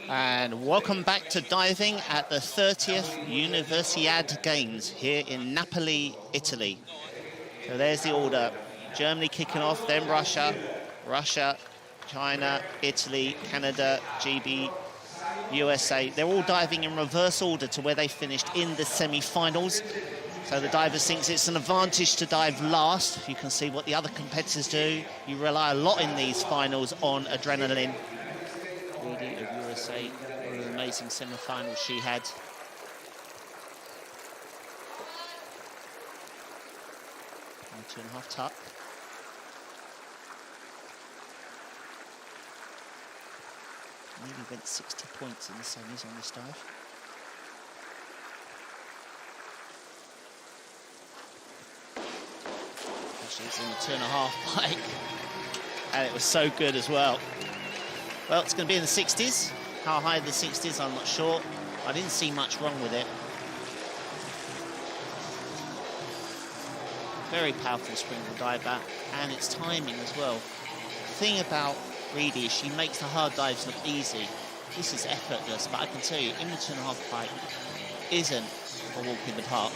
And welcome back to diving at the 30th Universiade Games here in Napoli, Italy. So there's the order. Germany kicking off, then Russia, China, Italy, Canada, GB, USA. They're all diving in reverse order to where they finished in the semi-finals. So the diver thinks it's an advantage to dive last. You can see what the other competitors do. You rely a lot in these finals on adrenaline. Rudy of USA, what an amazing semi-final she had. And 2.5 tuck. Nearly went 60 points in the semis on this dive. She's in the 2.5 pike, and it was so good as well. Well, it's going to be in the 60s. How high the 60s, I'm not sure. I didn't see much wrong with it. Very powerful springboard diver, and its timing as well. The thing about Reedy is she makes the hard dives look easy. This is effortless, but I can tell you, in the 2.5 pike isn't a walk in the park.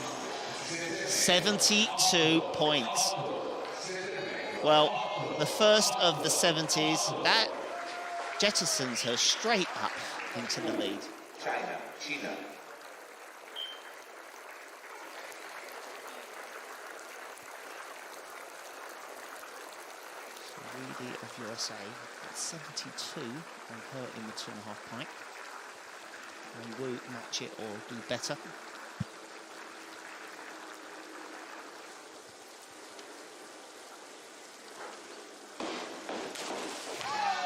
72 points. Well, the first of the 70s, that jettisons her straight up into the lead. China. So Reedy of USA at 72 on her in the 2.5 pike. And Wu match it or do better.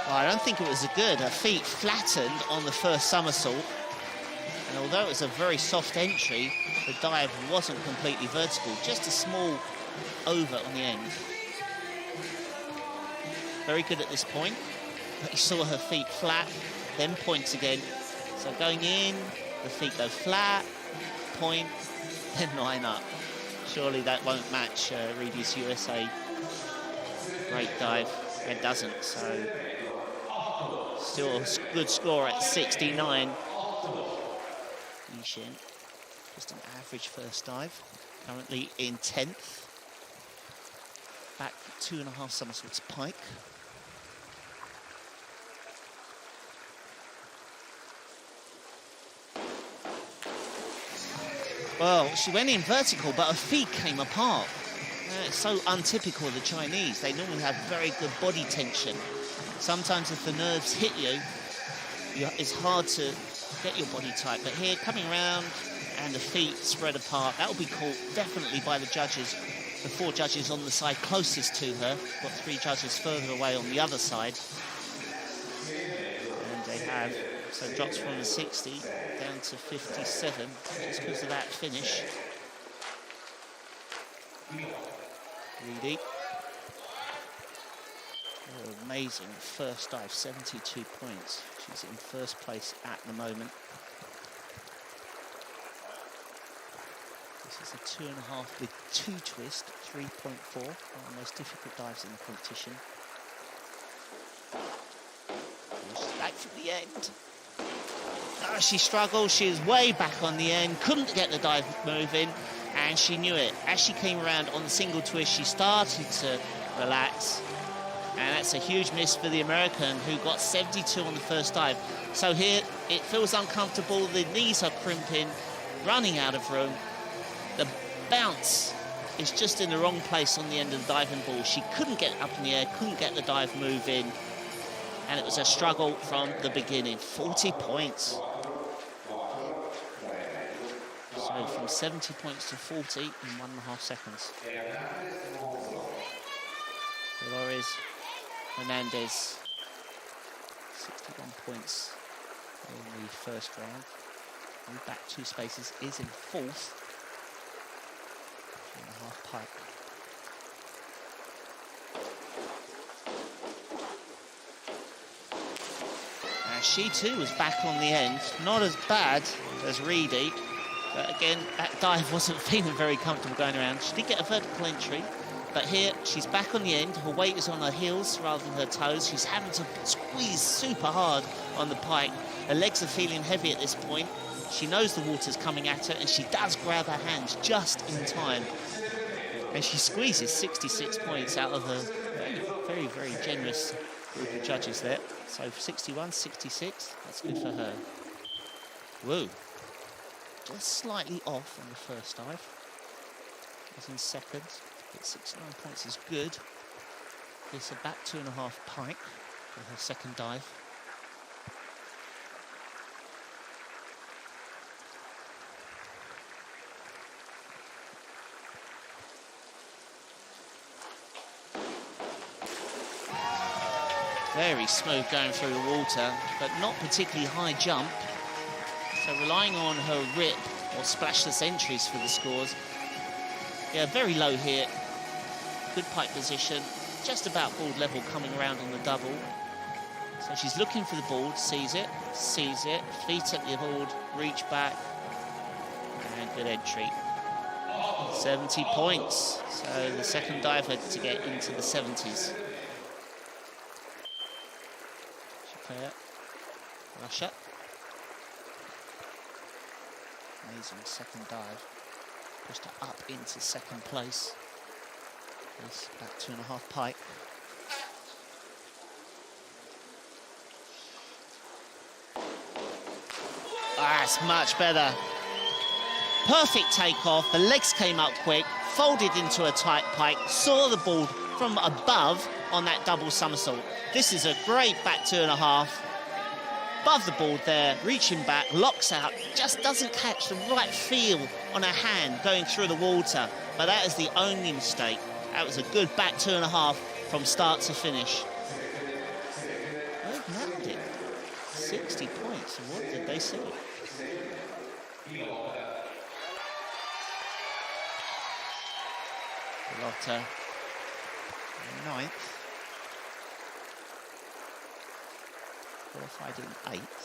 I don't think it was good. Her feet flattened on the first somersault. And although it was a very soft entry, the dive wasn't completely vertical, just a small over on the end. Very good at this point. But you saw her feet flat, then points again. So going in, the feet go flat, point, then line up. Surely that won't match Reedy's USA. Great dive. It doesn't, so still a good score at 69. Yishin, just an average first dive, currently in 10th. Back 2.5 somersaults pike. Well, she went in vertical, but her feet came apart. It's so untypical of the Chinese. They normally have very good body tension. Sometimes if the nerves hit you, it's hard to get your body tight. But here, coming around and the feet spread apart, that will be caught definitely by the judges. The 4 judges on the side closest to her. Got 3 judges further away on the other side. And they have, so it drops from the 60 down to 57. It's because of that finish. Reedy. Oh, amazing first dive, 72 points. She's in first place at the moment. This is a 2.5 with 2 twist, 3.4. One of the most difficult dives in the competition. And she's back from the end. Oh, she struggled, she was way back on the end, couldn't get the dive moving, and she knew it. As she came around on the single twist, she started to relax. And that's a huge miss for the American, who got 72 on the first dive. So here, it feels uncomfortable. The knees are crimping, running out of room. The bounce is just in the wrong place on the end of the diving ball. She couldn't get up in the air, couldn't get the dive moving. And it was a struggle from the beginning. 40 points. So from 70 points to 40 in 1.5 seconds. Dolores Hernandez, 61 points in the first round. And back 2 spaces, is in 4th. 2.5 pike. And she too was back on the end. Not as bad as Reedy, but again, that dive wasn't feeling very comfortable going around. She did get a vertical entry. But here, she's back on the end. Her weight is on her heels rather than her toes. She's having to squeeze super hard on the pike. Her legs are feeling heavy at this point. She knows the water's coming at her, and she does grab her hands just in time. And she squeezes 66 points out of a very, very generous group of judges there. So 61, 66, that's good for her. Whoa. Just slightly off on the first dive. Was in second, but 69 points is good. It's a back 2.5 pike for her second dive. Very smooth going through the water, but not particularly high jump. So relying on her rip or splashless entries for the scores. Yeah, very low here. Good pike position, just about board level coming around on the double. So she's looking for the board, sees it, feet at the board, reach back, and good entry. 70 points. So the second dive had to get into the 70s. Russia. Amazing second dive. Pushed her up into second place. This back 2.5 pike. That's much better. Perfect takeoff. The legs came up quick, folded into a tight pike, saw the board from above on that double somersault. This is a great back 2.5. Above the board there, reaching back, locks out, just doesn't catch the right feel on her hand going through the water. But that is the only mistake. That was a good back 2.5 from start to finish. They've nailed it. 60 points. What did they say? Lotta, 9th. Qualified in 8th.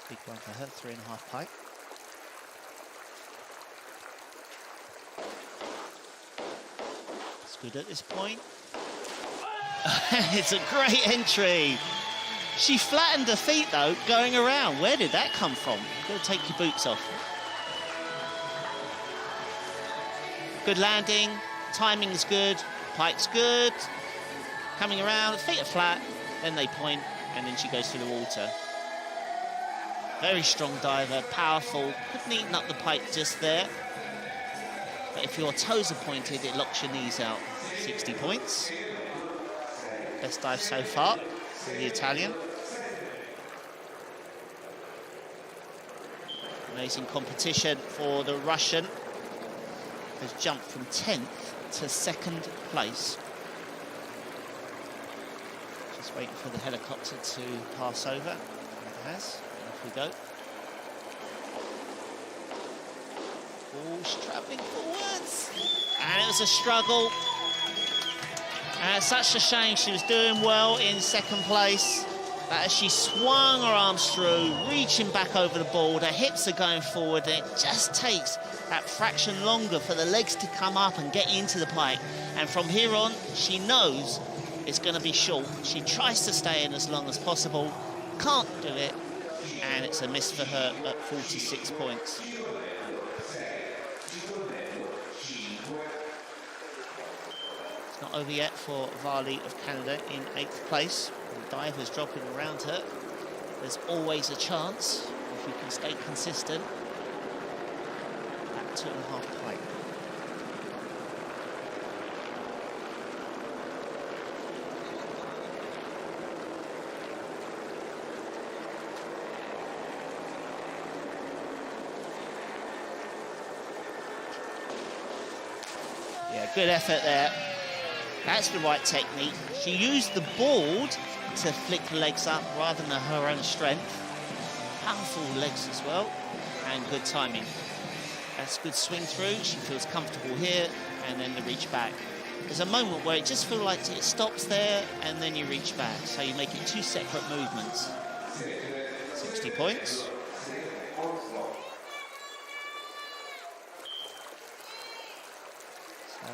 Big one for her, 3.5 pike. It's good at this point. It's a great entry. She flattened her feet though, going around. Where did that come from? You've got to take your boots off. Good landing, timing is good, pike's good. Coming around, feet are flat, then they point, and then she goes through the water. Very strong diver, powerful, couldn't eaten up the pike just there. But if your toes are pointed, it locks your knees out. 60 points. Best dive so far for the Italian. Amazing competition for the Russian. Has jumped from 10th to 2nd place. Just waiting for the helicopter to pass over. It has. Off we go. Oh, she's travelling forwards. And it was a struggle. And it's such a shame. She was doing well in 2nd place. But as she swung her arms through, reaching back over the board, her hips are going forward, and it just takes that fraction longer for the legs to come up and get into the pike. And from here on, she knows it's going to be short. She tries to stay in as long as possible, can't do it, and it's a miss for her at 46 points. It's not over yet for Varley of Canada in 8th place. The divers dropping around her. There's always a chance if you can stay consistent. At 2.5 pike. Yeah, good effort there. That's the right technique. She used the board to flick the legs up rather than her own strength. Powerful legs as well, and good timing. That's good swing through. She feels comfortable here, and then the reach back. There's a moment where it just feels like it stops there, and then you reach back. So you make it 2 separate movements. 60 points. So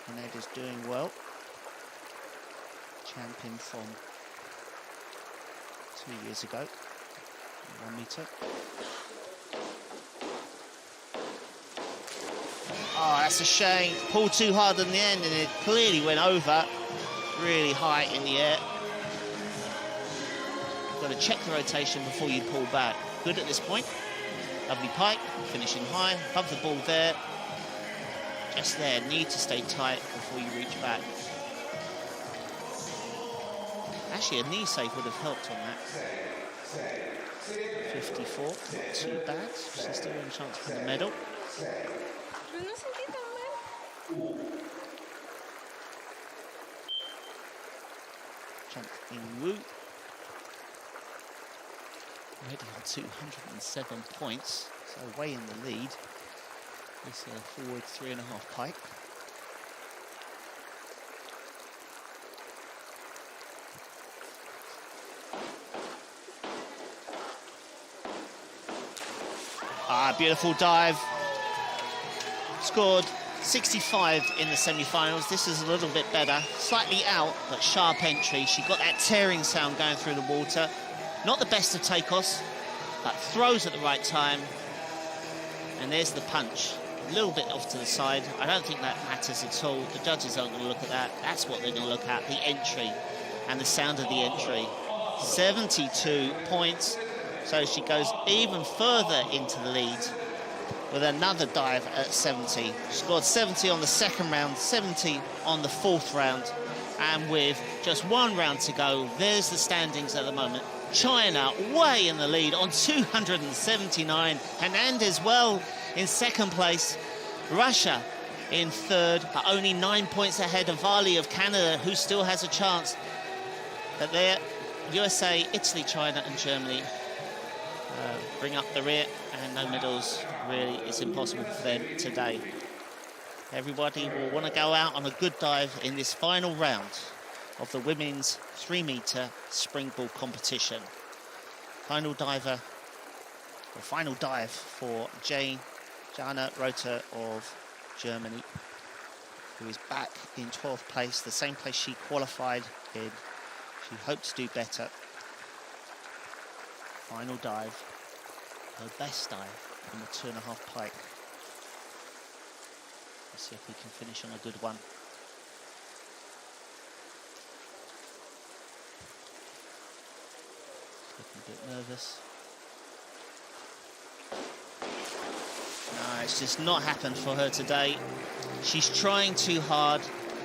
Canada's doing well. champion from 2 years ago, 1 metre. Oh, that's a shame. Pulled too hard in the end and it clearly went over. Really high in the air. Got to check the rotation before you pull back. Good at this point. Lovely pike, finishing high, above the ball there. Just there, need to stay tight before you reach back. Actually, a knee save would have helped on that. 54, not too bad. She's still in a chance for the medal. Jump in Wu. Already on 207 points, so way in the lead. This forward 3.5 pike. Ah, beautiful dive. Scored 65 in the semi-finals. This is a little bit better. Slightly out, but sharp entry. She got that tearing sound going through the water. Not the best of takeoffs, but throws at the right time. And there's the punch. A little bit off to the side. I don't think that matters at all. The judges aren't going to look at that. That's what they're going to look at, the entry and the sound of the entry. 72 points. So she goes even further into the lead with another dive at 70. She scored 70 on the second round, 70 on the fourth round. And with just 1 round to go, there's the standings at the moment. China way in the lead on 279. Hernandez well in second place. Russia in third, but only 9 points ahead of Vali of Canada, who still has a chance. But there, USA, Italy, China and Germany bring up the rear, and no medals. Really, it's impossible for them today. Everybody will want to go out on a good dive in this final round of the women's 3 metre springboard competition. Final diver, or final dive for Jana Rother of Germany, who is back in 12th place, the same place she qualified in. She hopes to do better. Final dive, her best dive on the 2.5 pike. Let's see if we can finish on a good one. Looking a bit nervous. No, it's just not happened for her today. She's trying too hard,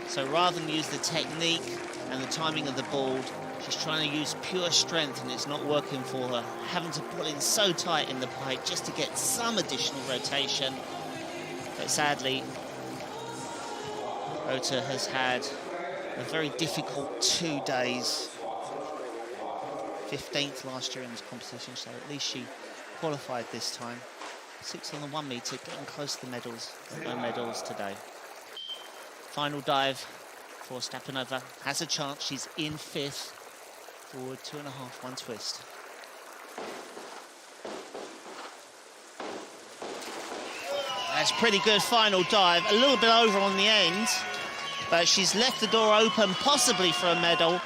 so rather than use the technique and the timing of the board, she's trying to use pure strength and it's not working for her. Having to pull in so tight in the pike just to get some additional rotation. But sadly, Rother has had a very difficult 2 days. 15th last year in this competition, so at least she qualified this time. 6th on the 1 metre, getting close to the medals, but no medals today. Final dive for Stepanova, has a chance, she's in 5th. Forward 2.5, 1 twist. That's pretty good final dive, a little bit over on the end, but she's left the door open possibly for a medal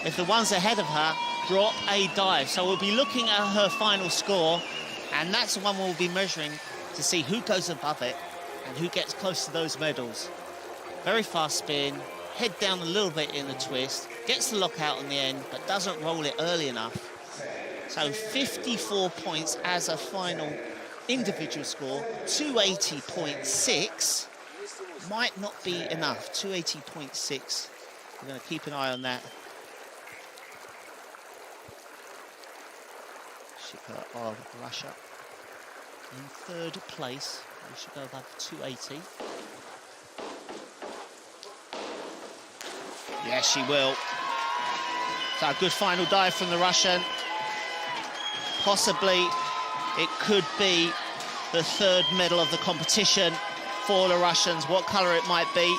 if the ones ahead of her drop a dive. So we'll be looking at her final score, and that's the one we'll be measuring to see who goes above it and who gets close to those medals. Very fast spin, head down a little bit in the twist, gets the lockout on the end, but doesn't roll it early enough. So 54 points as a final individual score, 280.6. Might not be enough, 280.6. We're going to keep an eye on that. Shika of Russia in 3rd place. We should go above 280. Yes, she will. So a good final dive from the Russian. Possibly it could be the 3rd medal of the competition for the Russians. What colour it might be,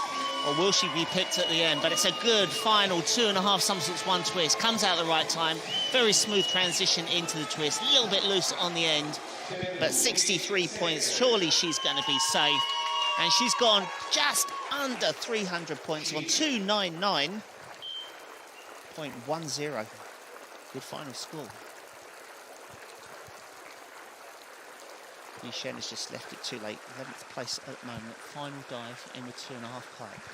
or will she be picked at the end? But it's a good final 2.5 somersaults, 1 twist. Comes out at the right time. Very smooth transition into the twist. A little bit loose on the end, but 63 points. Surely she's going to be safe. And she's gone just under 300 points on 299. 13.10. Good final score. Nishen has just left it too late. 11th place at the moment. Final dive in with 2.5 pike.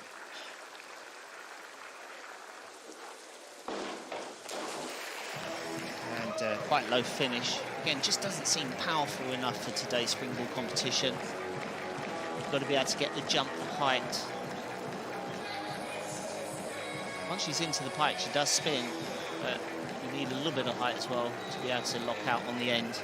And quite low finish. Again, just doesn't seem powerful enough for today's springboard competition. You've got to be able to get the jump height. Once she's into the pike, she does spin, but you need a little bit of height as well to be able to lock out on the end.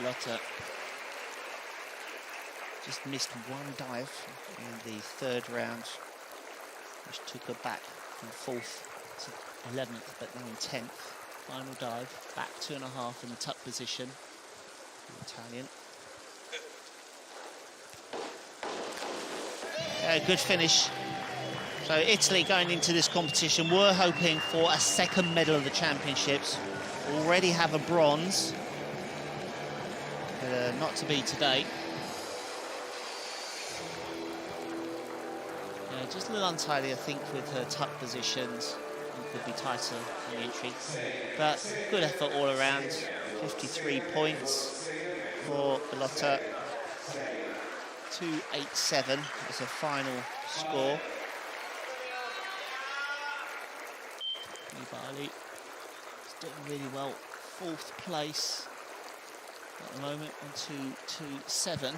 Lotta just missed one dive in the third round, which took her back from 4th to 11th, but now in 10th. Final dive, back 2.5 in the tuck position. Italian. Good finish. So Italy going into this competition were hoping for a second medal of the championships. Already have a bronze. But, not to be today. Just a little untidy, I think, with her tuck positions. It could be tighter on the entry. But good effort all around. 53 points for Lotta. 287 is her final score. Nibali is doing really well. 4th place at the moment on 227.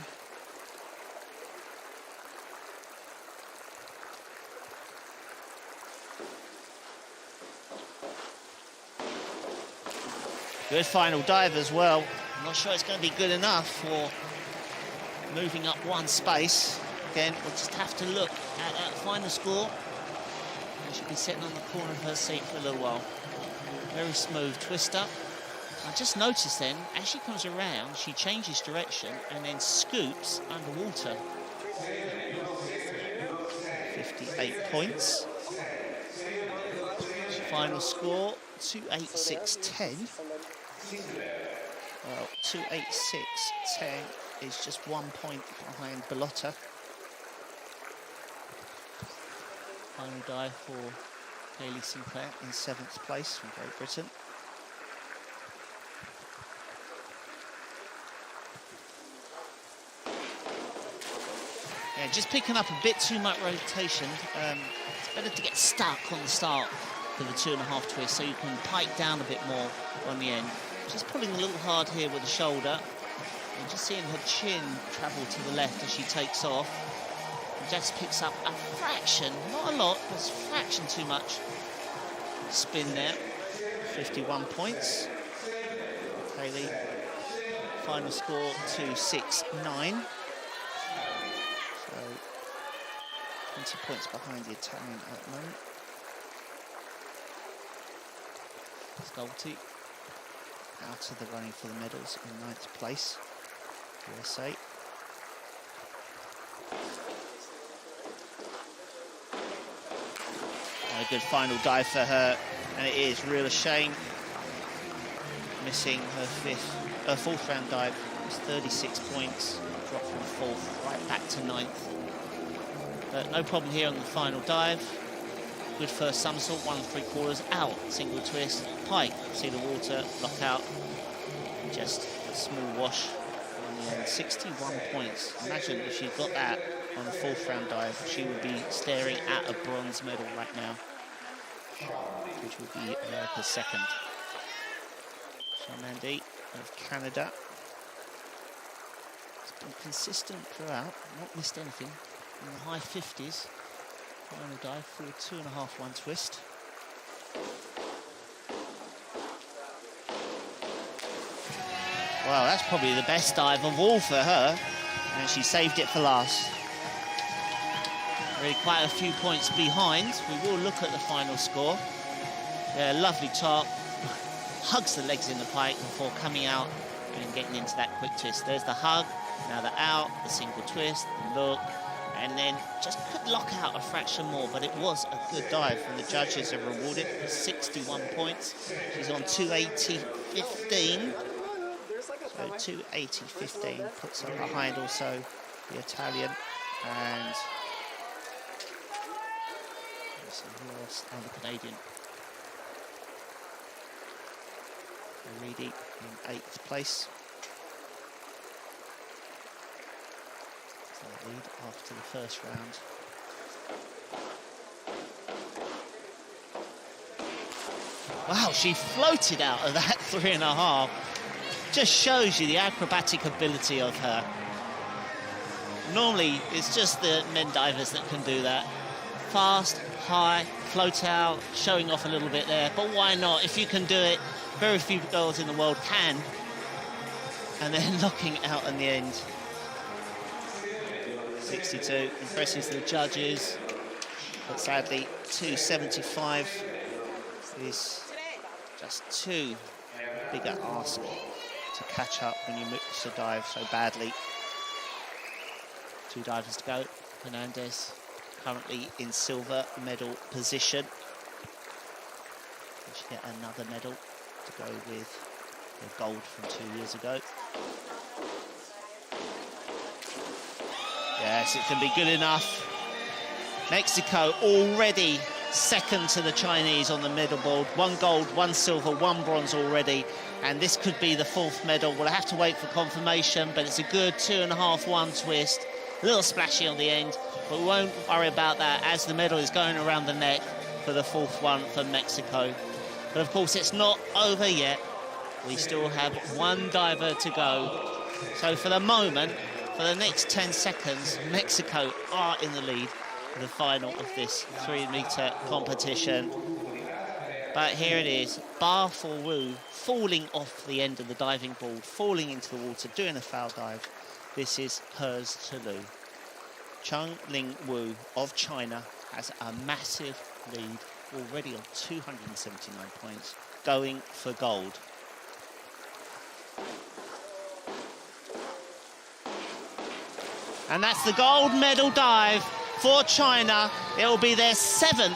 Good final dive as well. I'm not sure it's going to be good enough for moving up one space. Again, we'll just have to look at that final score. She'll be sitting on the corner of her seat for a little while. Very smooth twister. I just noticed then, as she comes around, she changes direction and then scoops underwater. 58 points. Final score, 286.10. Well, 286.10 is just 1 point behind Bellotta. Final dive for Hayley Sinclair in 7th place from Great Britain. Yeah, just picking up a bit too much rotation. It's better to get stuck on the start for the 2.5 twist so you can pike down a bit more on the end. Just pulling a little hard here with the shoulder. And just seeing her chin travel to the left as she takes off. And just picks up a fraction, not a lot, but a fraction too much spin there. 51 points. Hayley, final score 269. So 20 points behind the Italian at the moment. Scolti out of the running for the medals in 9th place. USA. A good final dive for her, and it is real shame missing her 4th round dive. It was 36 points, dropped from 4th right back to 9th. But no problem here on the final dive. Good first somersault, 1 3/4 out, single twist, pike, see the water, lock out, and just a small wash on the end. 61 points. Imagine if she got that on the 4th round dive, she would be staring at a bronze medal right now, which would be America's 2nd. Shamandi of Canada. It's been consistent throughout, not missed anything, in the high 50s. Final dive for a 2.5 1 twist. Well, that's probably the best dive of all for her, and she saved it for last. Really quite a few points behind. We will look at the final score. Yeah, lovely top. Hugs the legs in the pike before coming out and getting into that quick twist. There's the hug, now the out, the single twist, the look, and then just could lock out a fraction more, but it was a good dive, and the judges have rewarded with 61 points. She's on 280.15. So 280.15 puts her behind also the Italian and the Canadian. Reedy in 8th place. So lead after the first round. Wow, she floated out of that 3.5. Just shows you the acrobatic ability of her. Normally, it's just the men divers that can do that. Fast, high, float out, showing off a little bit there. But why not? If you can do it, very few girls in the world can. And then knocking out in the end. 62, impressive to the judges. But sadly, 275 is just too big an ask to catch up when you miss a dive so badly. 2 divers to go. Fernandez currently in silver medal position. She get another medal to go with the gold from 2 years ago. Yes, it can be good enough. Mexico already second to the Chinese on the medal board. 1 gold, 1 silver, 1 bronze already. And this could be the 4th medal. We'll have to wait for confirmation, but it's a good 2.5-1 twist. A little splashy on the end, but we won't worry about that as the medal is going around the neck for the 4th one for Mexico. But of course, it's not over yet. We still have 1 diver to go. So for the moment, for the next 10 seconds, Mexico are in the lead for the final of this 3-metre competition. But here it is, bar for Wu, falling off the end of the diving board, falling into the water, doing a foul dive. This is hers to lose. Cheng Ling Wu of China has a massive lead, already on 279 points, going for gold. And that's the gold medal dive for China. It will be their 7th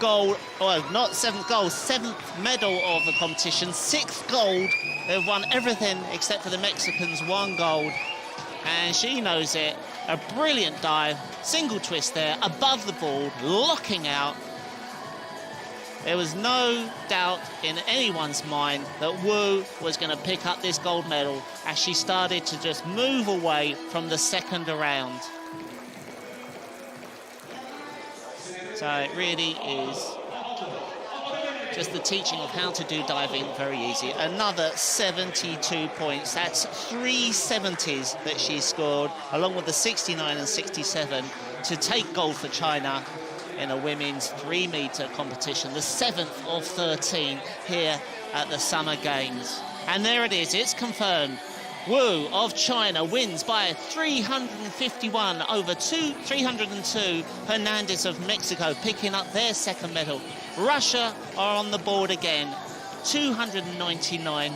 gold, well, not 7th gold, 7th medal of the competition, 6th gold. They've won everything except for the Mexicans, 1 gold. And she knows it. A brilliant dive, single twist there, above the board, locking out. There was no doubt in anyone's mind that Wu was going to pick up this gold medal as she started to just move away from the second round. So it really is just the teaching of how to do diving very easy. Another 72 points. That's 3 70s that she scored, along with the 69 and 67 to take gold for China in a women's 3-metre competition, the 7th of 13 here at the Summer Games. And there it is, it's confirmed. Wu of China wins by 351 over 302. Hernandez of Mexico picking up their 2nd medal. Russia are on the board again, 299.